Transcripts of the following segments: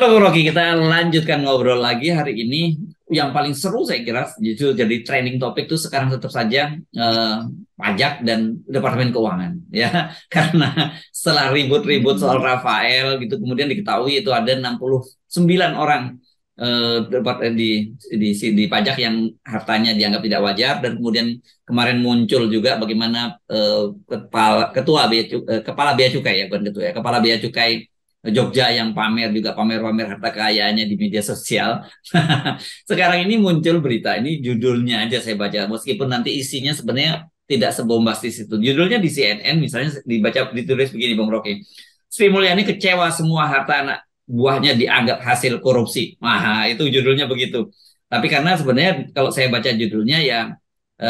Halo Bro Rocky, kita lanjutkan ngobrol lagi hari ini. Yang paling seru saya kira justru jadi trending topik itu sekarang tetap saja pajak dan Departemen Keuangan ya. Karena setelah ribut-ribut soal Rafael gitu kemudian diketahui itu ada 69 orang di pajak yang hartanya dianggap tidak wajar, dan kemudian kemarin muncul juga bagaimana kepala bea cukai, ya bukan ketua ya, kepala bea cukai Jogja yang pamer harta kekayaannya di media sosial. Sekarang ini muncul berita ini, judulnya aja saya baca, meskipun nanti isinya sebenarnya tidak sebombastis itu. Judulnya di CNN misalnya ditulis begini, Bang Rocky. Sri Mulyani kecewa semua harta anak buahnya dianggap hasil korupsi. Nah, itu judulnya begitu. Tapi karena sebenarnya kalau saya baca judulnya ya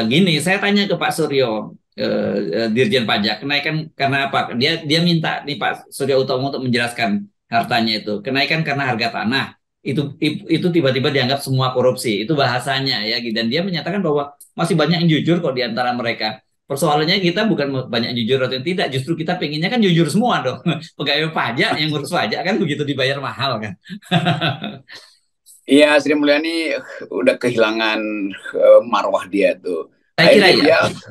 gini, saya tanya ke Pak Suryo, Dirjen Pajak, kenaikan karena apa? Dia minta nih Pak Suryo Utomo untuk menjelaskan hartanya itu. Kenaikan karena harga tanah. Itu tiba-tiba dianggap semua korupsi. Itu bahasanya ya. Dan dia menyatakan bahwa masih banyak yang jujur kok di antara mereka. Persoalannya kita bukan banyak yang jujur atau tidak, justru kita pengennya kan jujur semua dong. Pegawai pajak yang ngurus pajak kan begitu dibayar mahal kan. Iya, Sri Mulyani udah kehilangan marwah dia tuh. Saya kira Akhirnya ya. dia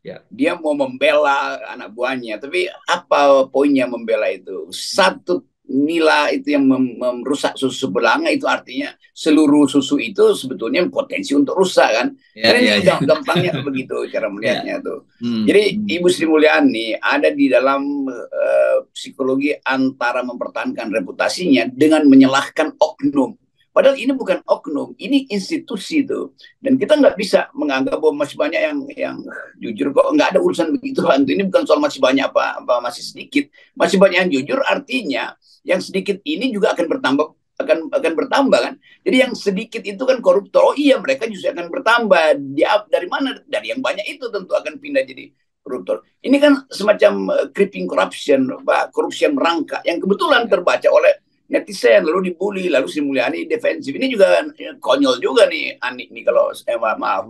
Ya. dia mau membela anak buahnya, tapi apa poinnya membela itu? Satu nila itu yang merusak susu belanga, itu artinya seluruh susu itu sebetulnya potensi untuk rusak kan? Ya, Karena ya, ini ya. gampangnya begitu cara Ya. melihatnya tuh. Hmm. Jadi Ibu Sri Mulyani ada di dalam psikologi antara mempertahankan reputasinya dengan menyalahkan oknum. Padahal ini bukan oknum, ini institusi tuh. Dan kita nggak bisa menganggap bahwa masih banyak yang jujur kok, nggak ada urusan begituan. Ini bukan soal masih banyak apa masih sedikit. Masih banyak yang jujur, artinya yang sedikit ini juga akan bertambah, akan bertambah kan. Jadi yang sedikit itu kan koruptor. Oh iya, mereka justru akan bertambah. Dari mana? Dari yang banyak itu tentu akan pindah jadi koruptor. Ini kan semacam creeping corruption, korupsi yang merangkak, yang kebetulan terbaca oleh netizen, lalu dibully, lalu Sri Mulyani defensif. Ini juga konyol juga nih, Anik nih, kalau maaf,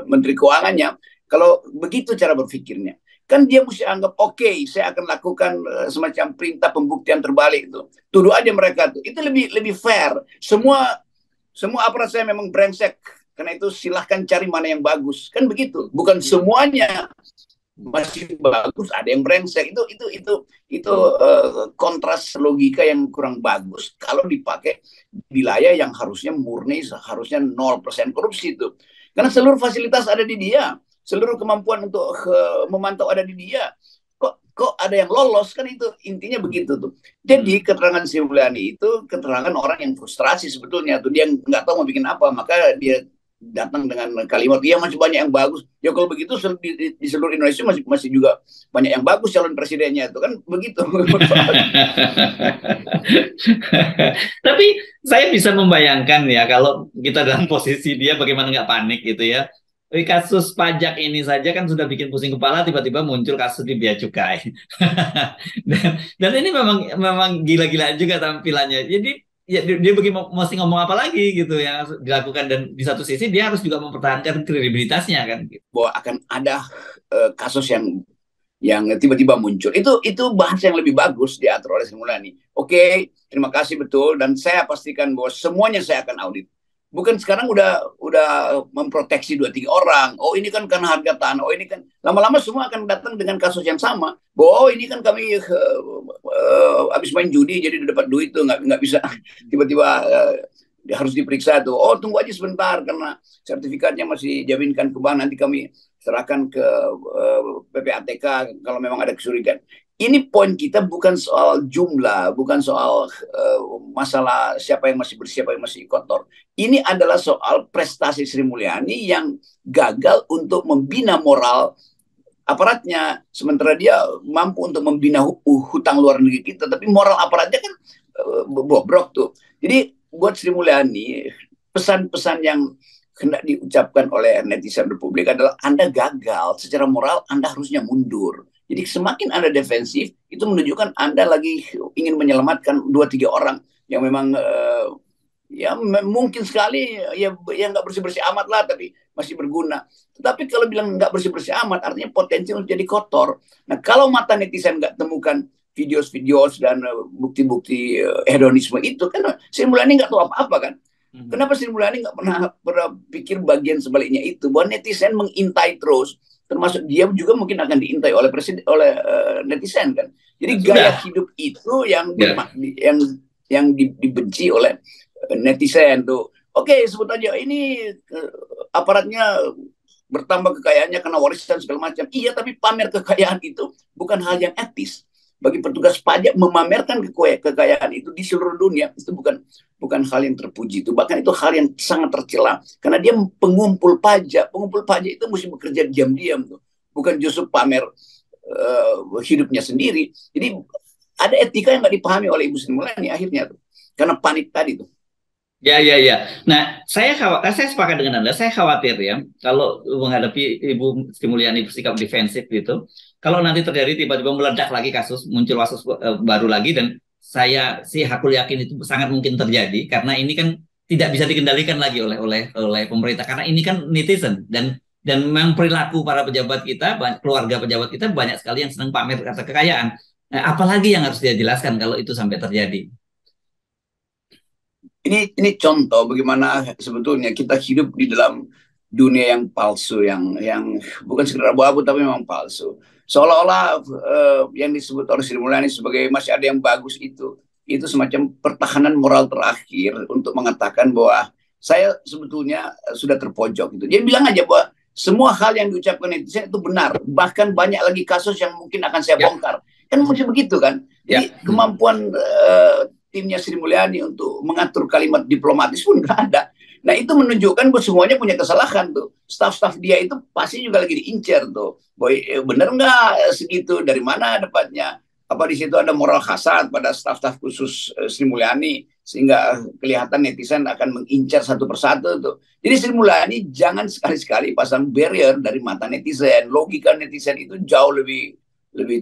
Menteri Keuangannya, kalau begitu cara berpikirnya, kan dia mesti anggap oke, saya akan lakukan semacam perintah pembuktian terbalik itu. Tuduh aja mereka tuh. Itu lebih fair. Semua aparat saya memang brengsek. Karena itu silahkan cari mana yang bagus. Kan begitu. Bukan semuanya masih bagus, ada yang brengsek. Itu kontras logika yang kurang bagus kalau dipakai di wilayah yang harusnya murni, harusnya 0% korupsi itu. Karena seluruh fasilitas ada di dia, seluruh kemampuan untuk memantau ada di dia. Kok ada yang lolos, kan itu intinya begitu tuh. Jadi keterangan Sri Mulyani itu keterangan orang yang frustrasi sebetulnya tuh, dia nggak tahu mau bikin apa, maka dia datang dengan kalimat iya masih banyak yang bagus. Ya kalau begitu di seluruh Indonesia masih juga banyak yang bagus calon presidennya, itu kan begitu. Tapi saya bisa membayangkan ya kalau kita dalam posisi dia bagaimana nggak panik gitu ya. Kasus pajak ini saja kan sudah bikin pusing kepala, tiba-tiba muncul kasus di bea cukai. dan ini memang gila-gilaan juga tampilannya. Jadi ya dia mesti ngomong apa lagi gitu yang dilakukan, dan di satu sisi dia harus juga mempertahankan kredibilitasnya kan gitu. Bahwa akan ada kasus yang tiba-tiba muncul. Itu bahasa yang lebih bagus diatur oleh Sri Mulyani. Oke, terima kasih betul, dan saya pastikan bahwa semuanya saya akan audit. Bukan sekarang udah memproteksi 2-3 orang. Oh ini kan karena harga tanah. Oh ini kan, lama-lama semua akan datang dengan kasus yang sama. Bahwa oh ini kan kami habis main judi jadi dapat duit tuh, nggak bisa tiba-tiba harus diperiksa tuh. Oh tunggu aja sebentar karena sertifikatnya masih jaminkan ke bank, nanti kami serahkan ke PPATK kalau memang ada kesurigaan. Ini poin kita bukan soal jumlah, bukan soal masalah siapa yang masih bersih, siapa yang masih kotor. Ini adalah soal prestasi Sri Mulyani yang gagal untuk membina moral aparatnya, sementara dia mampu untuk membina hutang luar negeri kita, tapi moral aparatnya kan bobrok tuh. Jadi buat Sri Mulyani, pesan-pesan yang hendak diucapkan oleh netizen Republik adalah Anda gagal secara moral, Anda harusnya mundur. Jadi semakin Anda defensif, itu menunjukkan Anda lagi ingin menyelamatkan 2-3 orang yang memang ya mungkin sekali ya nggak bersih-bersih amat lah, tapi masih berguna. Tetapi kalau bilang nggak bersih-bersih amat, artinya potensi untuk jadi kotor. Nah kalau mata netizen nggak temukan video dan bukti-bukti hedonisme itu kan Sri Mulyani nggak tahu apa-apa kan. Kenapa Sri Mulyani nggak pernah pikir bagian sebaliknya itu, bahwa netizen mengintai terus, termasuk dia juga mungkin akan diintai oleh presiden, oleh netizen kan. Jadi gaya hidup itu yang dibenci oleh netizen tuh. Oke, sebut aja ini aparatnya bertambah kekayaannya karena warisan segala macam. Iya, tapi pamer kekayaan itu bukan hal yang etis. Bagi petugas pajak memamerkan kekayaan itu di seluruh dunia itu bukan hal yang terpuji, itu bahkan itu hal yang sangat tercela, karena dia pengumpul pajak itu mesti bekerja diam-diam tuh, bukan justru pamer hidupnya sendiri. Jadi ada etika yang nggak dipahami oleh Ibu Sri Mulyani akhirnya tuh, karena panik tadi tuh. Ya. Nah, saya sepakat dengan Anda. Saya khawatir ya, kalau menghadapi Ibu Sri Mulyani bersikap defensif gitu, kalau nanti terjadi tiba-tiba meledak lagi kasus, muncul kasus baru lagi, dan saya sih hakul yakin itu sangat mungkin terjadi, karena ini kan tidak bisa dikendalikan lagi oleh pemerintah, karena ini kan netizen, dan memang perilaku para pejabat kita, keluarga pejabat kita banyak sekali yang senang pamer kata kekayaan. Nah, apalagi yang harus dia jelaskan kalau itu sampai terjadi? Ini contoh bagaimana sebetulnya kita hidup di dalam dunia yang palsu, yang bukan sekedar abu-abu tapi memang palsu. Seolah-olah yang disebut oleh Sri Mulyani sebagai masih ada yang bagus itu semacam pertahanan moral terakhir untuk mengatakan bahwa saya sebetulnya sudah terpojok gitu. Dia bilang aja bahwa semua hal yang diucapkan netizen itu benar, bahkan banyak lagi kasus yang mungkin akan saya bongkar. Kan mesti begitu kan. Jadi kemampuan timnya Sri Mulyani untuk mengatur kalimat diplomatis pun nggak ada. Nah, itu menunjukkan bahwa semuanya punya kesalahan tuh. Staf-staf dia itu pasti juga lagi diincar tuh. Boy, bener nggak segitu? Dari mana dapatnya? Apa di situ ada moral hasad pada staf-staf khusus Sri Mulyani sehingga kelihatan netizen akan mengincar satu persatu tuh. Jadi Sri Mulyani jangan sekali-sekali pasang barrier dari mata netizen. Logika netizen itu jauh lebih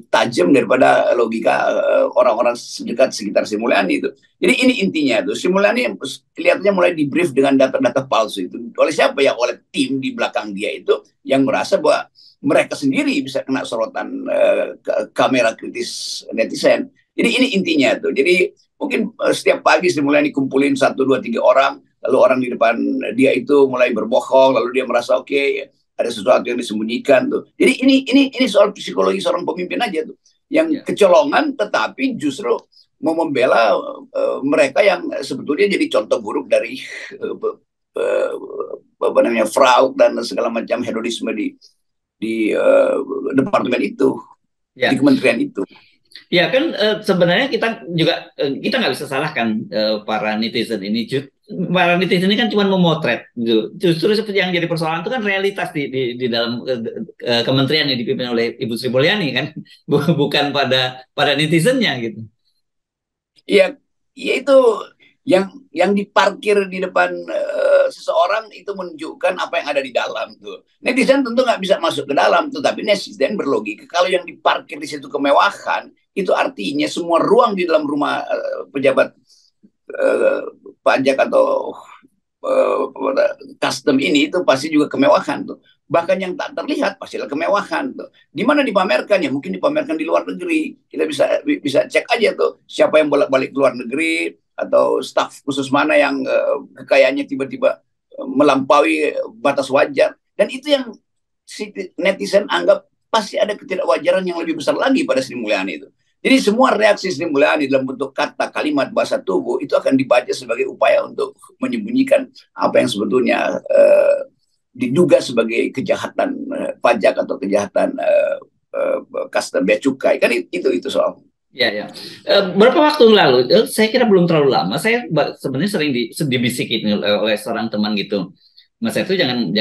tajam daripada logika orang-orang dekat sekitar Sri Mulyani itu. Jadi ini intinya tuh, Sri Mulyani kelihatannya mulai di brief dengan data-data palsu itu. Oleh siapa ya? Oleh tim di belakang dia itu yang merasa bahwa mereka sendiri bisa kena sorotan kamera kritis netizen. Jadi ini intinya tuh. Jadi mungkin setiap pagi Sri Mulyani kumpulin 1, 2, 3 orang, lalu orang di depan dia itu mulai berbohong, lalu dia merasa oke, ada sesuatu yang disembunyikan tuh. Jadi ini soal psikologi seorang pemimpin aja tuh, yang kecolongan tetapi justru mau membela mereka yang sebetulnya jadi contoh buruk dari apa namanya fraud dan segala macam hedonisme di departemen itu, di kementerian itu. Ya kan sebenarnya kita juga kita nggak bisa salahkan para netizen ini. Para netizen ini kan cuma memotret gitu. Justru seperti yang jadi persoalan itu kan realitas di dalam kementerian yang dipimpin oleh Ibu Sri Mulyani kan, bukan pada netizennya gitu. Iya, itu yang diparkir di depan seseorang itu menunjukkan apa yang ada di dalam tuh. Netizen tentu nggak bisa masuk ke dalam, tetapi netizen berlogika kalau yang diparkir di situ kemewahan, itu artinya semua ruang di dalam rumah pejabat pajak atau custom ini itu pasti juga kemewahan tuh. Bahkan yang tak terlihat pastilah kemewahan tuh. Di mana dipamerkan? Ya mungkin dipamerkan di luar negeri. Kita bisa cek aja tuh siapa yang bolak-balik ke luar negeri, atau staf khusus mana yang kekayaannya tiba-tiba melampaui batas wajar. Dan itu yang si netizen anggap pasti ada ketidakwajaran yang lebih besar lagi pada Sri Mulyani itu. Jadi semua reaksi Sri Mulyani dalam bentuk kata, kalimat, bahasa tubuh itu akan dibaca sebagai upaya untuk menyembunyikan apa yang sebetulnya diduga sebagai kejahatan pajak atau kejahatan custom bea cukai. Kan itu soal. Ya. Berapa waktu lalu, saya kira belum terlalu lama, saya sebenarnya sering dibisikin oleh seorang teman gitu. Mas itu jangan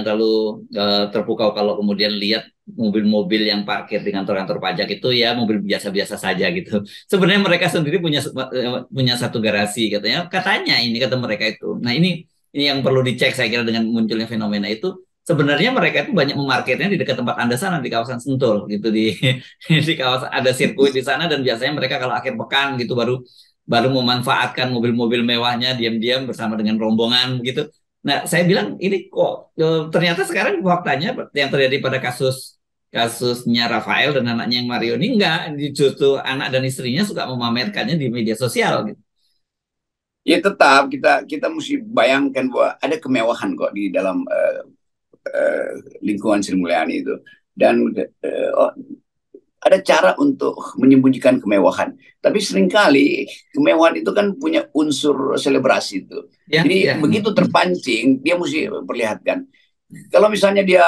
terlalu terpukau kalau kemudian lihat mobil-mobil yang parkir di kantor-kantor pajak itu ya mobil biasa-biasa saja gitu. Sebenarnya mereka sendiri punya satu garasi katanya ini kata mereka itu. Nah ini yang perlu dicek saya kira dengan munculnya fenomena itu. Sebenarnya mereka itu banyak memarkirnya di dekat tempat Anda sana di kawasan Sentul gitu, di kawasan ada sirkuit di sana, dan biasanya mereka kalau akhir pekan gitu baru memanfaatkan mobil-mobil mewahnya diam-diam bersama dengan rombongan gitu. Nah, saya bilang ini kok ternyata sekarang faktanya yang terjadi pada kasus kasusnya Rafael dan anaknya yang Mario ini enggak, justru anak dan istrinya suka memamerkannya di media sosial gitu. Ya tetap kita mesti bayangkan bahwa ada kemewahan kok di dalam lingkungan Sri Mulyani itu, dan ada cara untuk menyembunyikan kemewahan. Tapi seringkali kemewahan itu kan punya unsur selebrasi itu. Ya, Jadi ya. begitu terpancing, dia mesti perlihatkan. Kalau misalnya dia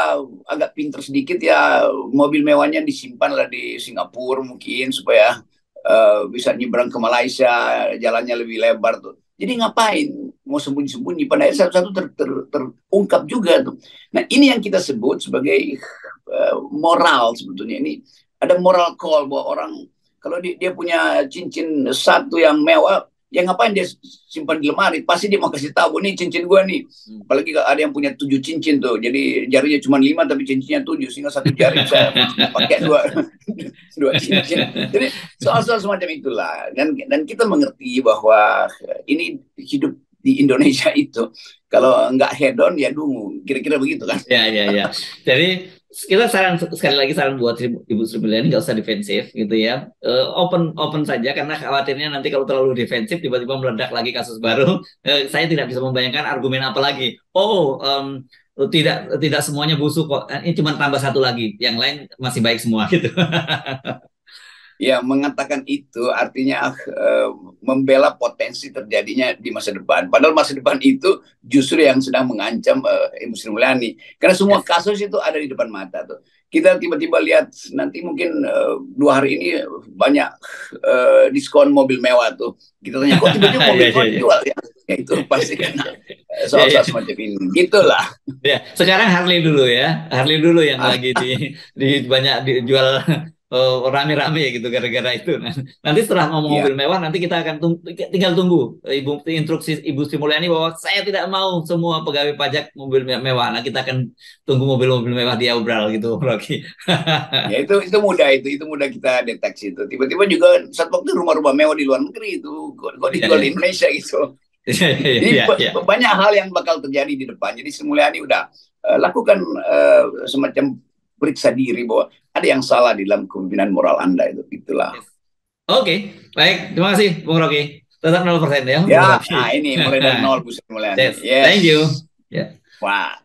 agak pinter sedikit ya, mobil mewahnya disimpan lah di Singapura mungkin supaya bisa nyebrang ke Malaysia, jalannya lebih lebar tuh. Jadi ngapain mau sembunyi-sembunyi? Pada akhirnya satu-satu terungkap juga tuh. Nah ini yang kita sebut sebagai moral sebetulnya. Ini ada moral call bahwa orang kalau dia punya cincin satu yang mewah, ya ngapain dia simpan di lemari? Pasti dia mau kasih tahu, nih cincin gue nih. Apalagi ada yang punya 7 cincin tuh, jadi jarinya cuma 5 tapi cincinnya 7, sehingga satu jari bisa pakai dua cincin. Jadi soal-soal semacam itulah. Dan kita mengerti bahwa ini hidup di Indonesia itu kalau nggak hedon ya dungu, kira-kira begitu kan? Ya. Jadi kita sekali lagi saran buat Ibu Sri Mulyani nggak usah defensif gitu ya. Open saja, karena khawatirnya nanti kalau terlalu defensif tiba-tiba meledak lagi kasus baru. Saya tidak bisa membayangkan argumen apa lagi. Tidak semuanya busuk kok. Ini cuma tambah satu lagi, yang lain masih baik semua gitu. Ya, mengatakan itu artinya membela potensi terjadinya di masa depan. Padahal masa depan itu justru yang sedang mengancam Ibu Sri Mulyani. Karena semua kasus itu ada di depan mata tuh. Kita tiba-tiba lihat nanti mungkin 2 hari ini banyak diskon mobil mewah tuh. Kita tanya, kok tiba-tiba mobil mewah dijual ya? Ya itu pasti karena soal-soal semacam ini. Gitulah. Ya, sekarang Harley dulu ya. Harley dulu yang lagi di banyak dijual rame-rame gitu gara-gara itu. Nanti setelah ngomong mobil mewah, nanti kita akan tinggal tunggu instruksi Ibu Sri Mulyani bahwa saya tidak mau semua pegawai pajak mobil mewah. Nah, kita akan tunggu mobil-mobil mewah di Aubral gitu, Rocky. Ya itu mudah kita deteksi itu. Tiba-tiba juga satu waktu rumah-rumah mewah di luar negeri itu kok dijual di Indonesia gitu. Jadi banyak hal yang bakal terjadi di depan. Jadi Sri Mulyani udah lakukan semacam periksa diri bahwa ada yang salah di dalam kepemimpinan moral Anda itu. Itulah. Oke, baik. Terima kasih, Bung Rocky. Tetap 0% ya. Ya, nah ini mulai dari 0 Bu Sri Mulyani. Yes. Thank you. Wah.